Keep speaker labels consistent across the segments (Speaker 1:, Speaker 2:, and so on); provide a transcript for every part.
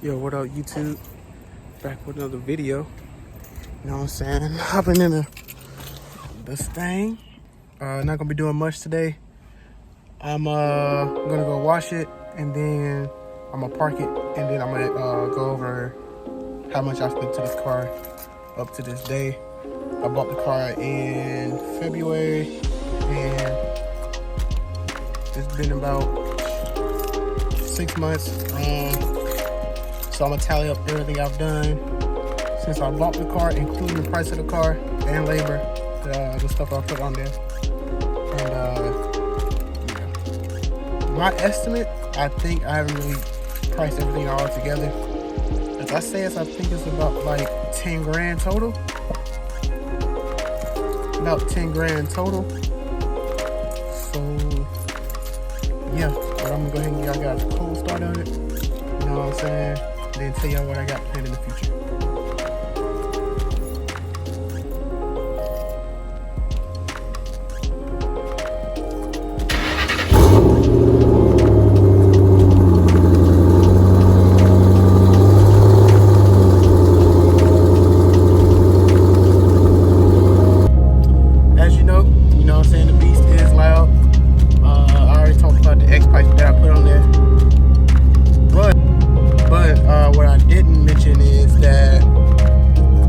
Speaker 1: Yo, what up, YouTube? Back with another video. You know what I'm saying? Hopping in this thing. Not gonna be doing much today. I'm gonna go wash it, and then I'm gonna park it, and then I'm gonna go over how much I spent to this car up to this day. I bought the car in February, and it's been about 6 months. So I'm gonna tally up everything I've done since I bought the car, including the price of the car and labor, the stuff I put on there. And yeah. My estimate, I think I haven't really priced everything all together. As I say, I think it's about like 10 grand total. About 10 grand total. So yeah, but I'm gonna go ahead and get y'all guys a cold start on it. You know what I'm saying? Then tell y'all what I got planned in the future. As you know what I'm saying, the beast is loud. I already talked about the X pipe that I put on there. But what I didn't mention is that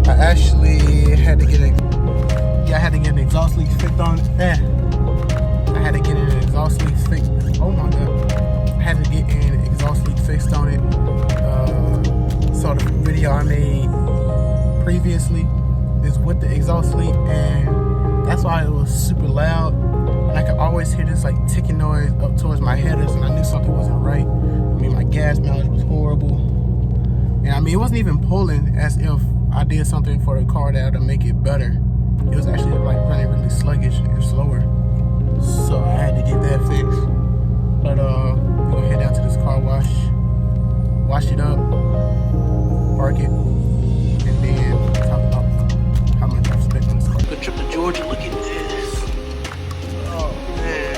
Speaker 1: I actually had to get an exhaust leak fixed on it. I had to get an exhaust leak fixed. Oh my god! I had to get an exhaust leak fixed on it. So the video I made previously is with the exhaust leak, and that's why it was super loud. And I could always hear this like ticking noise up towards my headers, and I knew something wasn't right. I mean, my gas mileage was horrible. And I mean, it wasn't even pulling as if I did something for the car that would make it better. It was actually like running really sluggish and slower. So I had to get that fixed. But we're gonna head down to this car wash it up, park it, and then talk about how much I've spent on this car. Good trip to Georgia, look at this. Oh man.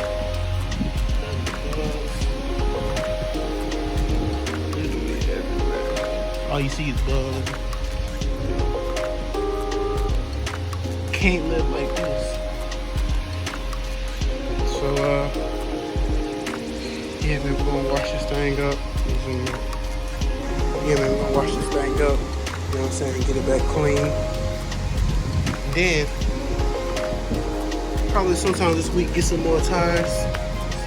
Speaker 1: All you see is bugs. Can't live like this. So yeah, man, we're gonna wash this thing up. Yeah, man, we're gonna wash this thing up. You know what I'm saying? Get it back clean. Then probably sometime this week get some more tires.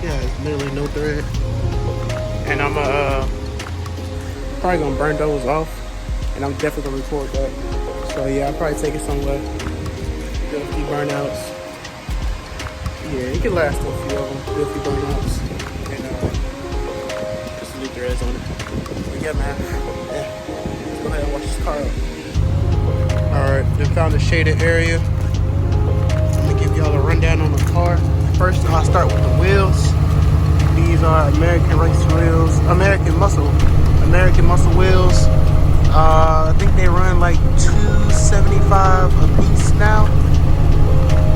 Speaker 1: Yeah, it's literally no thread. And I'm probably gonna burn those off, and I'm definitely gonna record that. So yeah, I'll probably take it somewhere. Do a few burnouts. Yeah, it can last a few of them. Do a few burnouts, and put some new threads on it. But yeah, man. Yeah. Let's go ahead and wash this car up. All right, then found a shaded area. I'm gonna give y'all a rundown on the car. First, I'll start with the wheels. These are American race wheels, American muscle wheels. I think they run like $275 a piece now.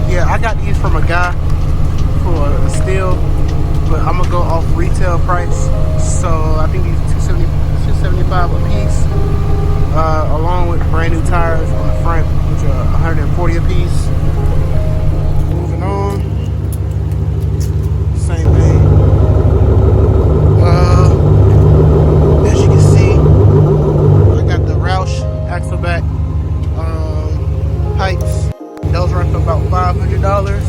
Speaker 1: Yeah, I got these from a guy for a steal, but I'm gonna go off retail price. So I think these $275 a piece, along with brand new tires on the front, which are $140 a piece. Moving on, same thing. As you can see, I got the Roush axle back pipes. Those run for about $500.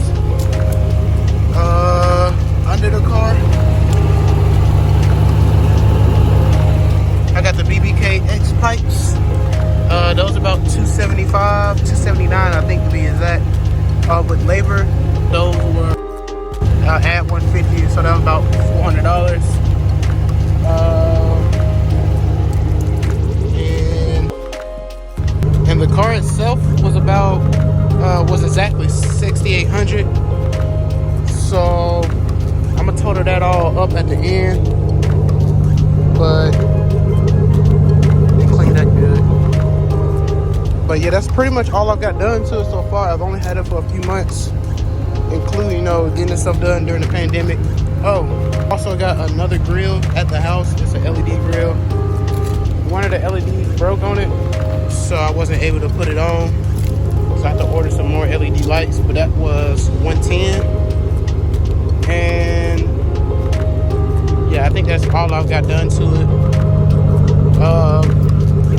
Speaker 1: Under the car, I got the BBK X pipes. Those about $275, $279, I think to be exact. With labor, those were at $150, so that was about $400. And the car itself was about was exactly $6,800. So I'm gonna total that all up at the end, but clean that good. But yeah, that's pretty much all I've got done to it so far. I've only had it for a few months, including getting this stuff done during the pandemic. Oh, also got another grill at the house. It's an LED grill. One the LEDs broke on it, so I wasn't able to put it on. So I had to order some more LED lights, but that was $110. And yeah, I think that's all I've got done to it.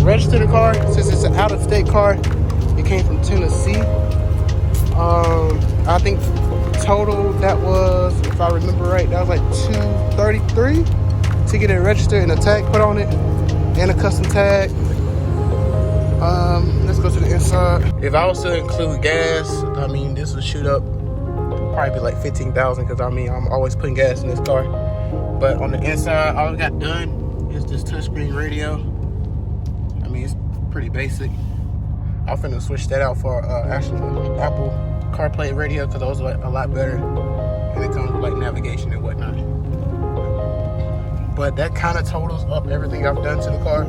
Speaker 1: Register the car, since it's an out-of-state car, it came from Tennessee. I think total that was, if I remember right, that was like $233 to get it registered and a tag put on it and a custom tag. Let's go to the inside. If I was to include gas, I mean, this would shoot up probably be like $15,000, because I mean, I'm always putting gas in this car. But on the inside, all I got done is this touchscreen radio. I mean, it's pretty basic. I'm finna switch that out for actually Apple CarPlay radio, because those are a lot better, and it comes with like navigation and whatnot. But that kind of totals up everything I've done to the car.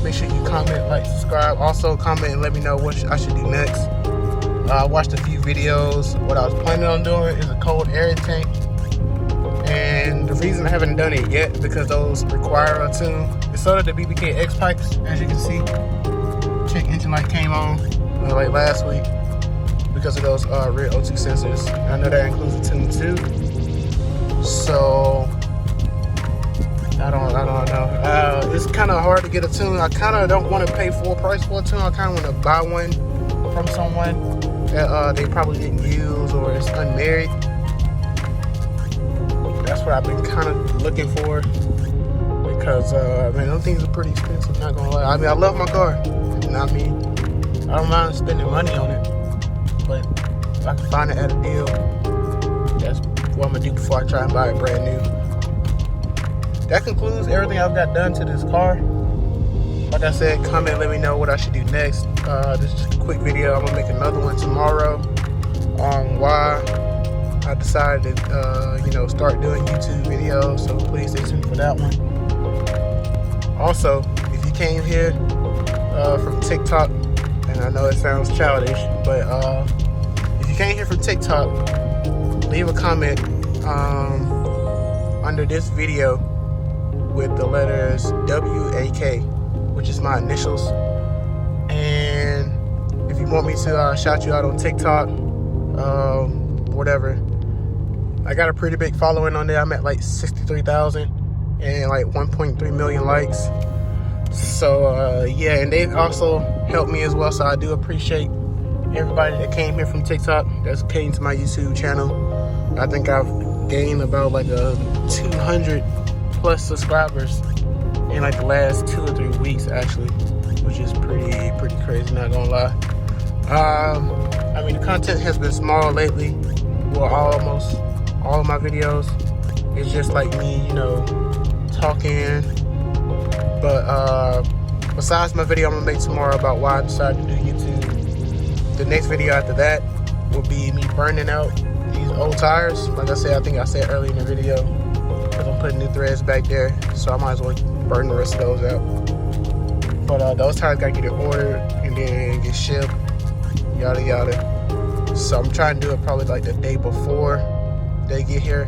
Speaker 1: Make sure you comment, like, subscribe. Also comment and let me know what I should do next. I watched a few videos. What I was planning on doing is a cold air tank, and the reason I haven't done it yet because those require a tune. It's sort of the BBK X pipes, as you can see. Check engine light came on like last week because of those rear O2 sensors. I know that includes a tune too. So I don't know. It's kind of hard to get a tune. I kind of don't want to pay full price for a tune. I kind of want to buy one from someone that they probably didn't use or is unmarried. That's what I've been kind of looking for, because man, those things are pretty expensive, not gonna lie. I mean, I love my car, you know what I mean? I don't mind spending money on it, but if I can find it at a deal, that's what I'm gonna do before I try and buy it brand new. That concludes everything I've got done to this car. Like I said, comment, let me know what I should do next. This is just a quick video. I'm gonna make another one tomorrow on why I decided to, start doing YouTube videos. So please stay tuned for that one. Also, if you came here from TikTok, and I know it sounds childish, but if you came here from TikTok, leave a comment under this video with the letters WAK, which is my initials. And if you want me to shout you out on TikTok, whatever, I got a pretty big following on there. I'm at like 63,000 and like 1.3 million likes. So yeah, and they've also helped me as well. So I do appreciate everybody that came here from TikTok, that's came to my YouTube channel. I think I've gained about like 200 plus subscribers in like the last 2 or 3 weeks actually, which is pretty crazy, not gonna lie. I mean, the content has been small lately. Well, almost all of my videos, it's just like me, talking. But besides my video I'm gonna make tomorrow about why I decided to do YouTube, the next video after that will be me burning out these old tires. Like I said, I think I said earlier in the video, because I'm putting new threads back there, so I might as well burn the rest of those out. But those tires gotta get ordered and then get shipped, yada yada. So I'm trying to do it probably like the day before they get here,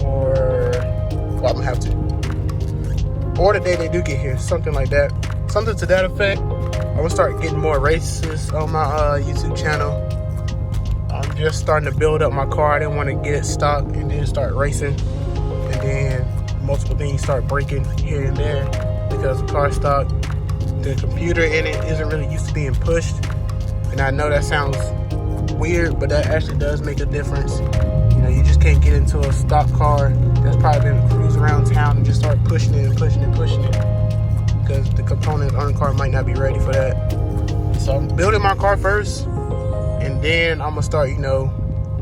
Speaker 1: or well, I'm gonna have to, or the day they do get here, something like that, something to that effect. I'm gonna start getting more races on my YouTube channel. I'm just starting to build up my car. I didn't want to get it stock and then start racing, and then multiple things start breaking here and there because the car stock, the computer in it isn't really used to being pushed. And I know that sounds weird, but that actually does make a difference. You just can't get into a stock car that's probably been cruising around town and just start pushing it, because the components on the car might not be ready for that. So I'm building my car first, and then I'm gonna start,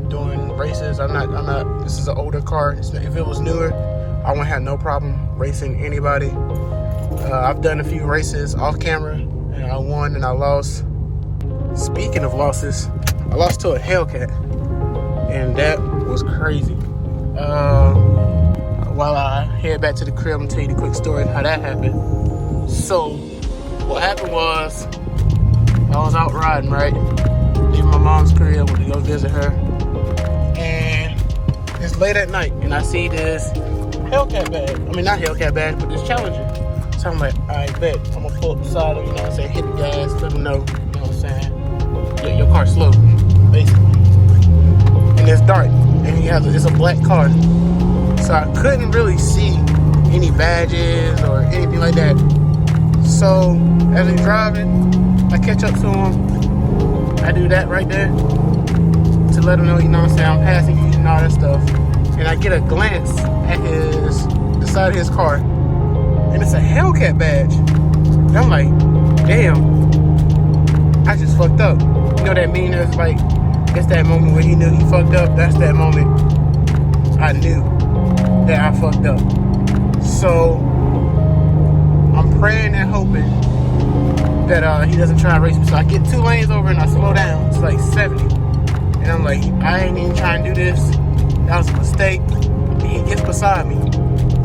Speaker 1: doing races. I'm not. This is an older car. If it was newer, I wouldn't have no problem racing anybody. I've done a few races off camera, and I won and I lost. Speaking of losses, I lost to a Hellcat, and that was crazy. While I head back to the crib, I'm gonna tell you the quick story how that happened. So what happened was, I was out riding, right? Leaving my mom's crib, went to go visit her, and it's late at night, and I see this Hellcat bag. I mean, not Hellcat bag, but this Challenger. So I'm like, I bet I'm gonna pull up beside him, you know what I'm saying, hit the gas, let him know, you know what I'm saying. Yeah, your car's slow, basically. And it's dark, and it's a black car. So I couldn't really see any badges or anything like that. So as he's driving, I catch up to him. I do that right there to let him know, you know what I'm saying, I'm passing you and all that stuff. And I get a glance at the side of his car, and it's a Hellcat badge. And I'm like, damn, I just fucked up. You know that meme that's like, it's that moment when he knew he fucked up. That's that moment I knew that I fucked up. So I'm praying and hoping that he doesn't try to race me. So I get 2 lanes over and I slow down. It's like 70. And I'm like, I ain't even trying to do this. That was a mistake. And he gets beside me.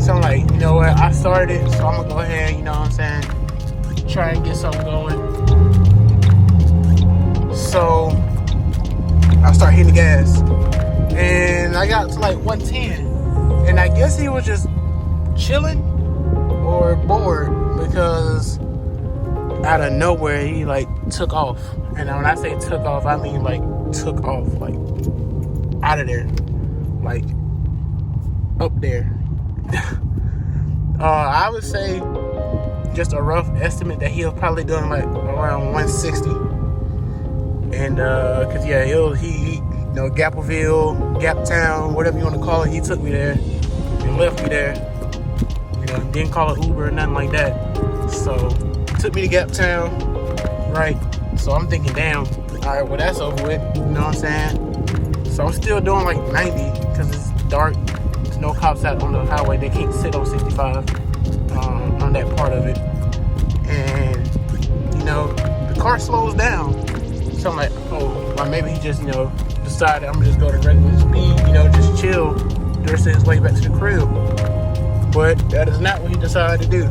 Speaker 1: So I'm like, you know what? I started it, so I'm going to go ahead, you know what I'm saying, try and get something going. So I start hitting the gas. And I got to like 110. And I guess he was just chilling or bored, because out of nowhere he like took off. And when I say took off, I mean like took off, like out of there, like up there. I would say just a rough estimate that he'll probably doing like around 160. And cause yeah, he you know, Gappleville, Gaptown, whatever you want to call it, he took me there and left me there. You know, didn't call it Uber or nothing like that. So took me to Gaptown, right? So I'm thinking, damn, all right, well that's over with. You know what I'm saying? So I'm still doing like 90 because it's dark. There's no cops out on the highway. They can't sit on 65 on that part of it. And you know, the car slows down. So I'm like, oh, well, maybe he just, you know, decided I'm gonna just go to regular speed, you know, just chill the rest of his way back to the crib. But that is not what he decided to do.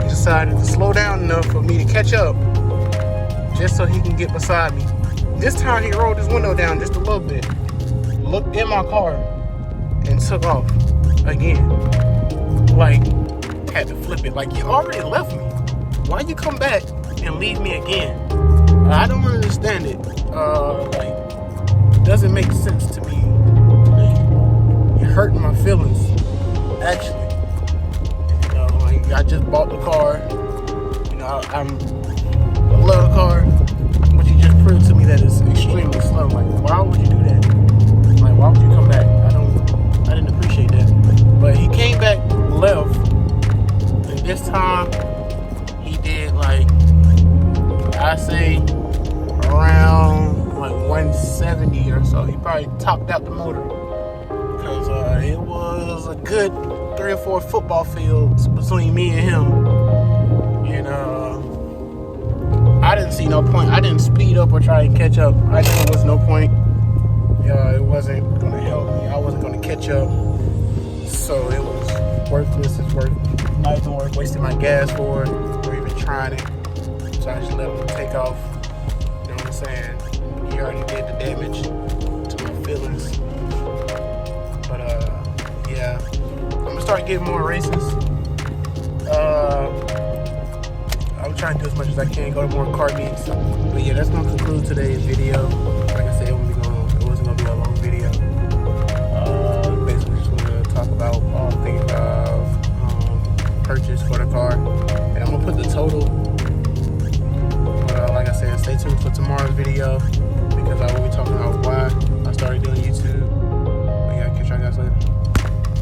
Speaker 1: He decided to slow down enough for me to catch up, just so he can get beside me. This time he rolled his window down just a little bit, looked in my car, and took off again. Like, had to flip it. Like, you already left me. Why you come back and leave me again? I don't understand it. Like, doesn't make sense to me. Like, you're hurting my feelings, actually. You know, like, I just bought the car. You know, I love the car, but you just proved to me that it's extremely slow. Like, why would you do that? Like, why would you come back? I didn't appreciate that. But he came back left, and this time he did like, I say around like 170 or so. He probably topped out the motor, because it was a good 3 or 4 football fields between me and him. And I didn't see no point. I didn't speed up or try and catch up. I knew there was no point. It wasn't gonna help me. I wasn't gonna catch up. So it was worthless. It's not even worth wasting my gas for it, or even trying it. So I just let him take off. You know what I'm saying? He already did the damage to my feelings. But yeah, I'm gonna start getting more races. I'm trying to do as much as I can, go to more car meets. But yeah, that's gonna conclude today's video. Like I said, it wasn't gonna be a long video. Basically just wanna talk about all things of purchase for the car. And I'm gonna put the total. Like I said, stay tuned for tomorrow's video, because I will be talking about why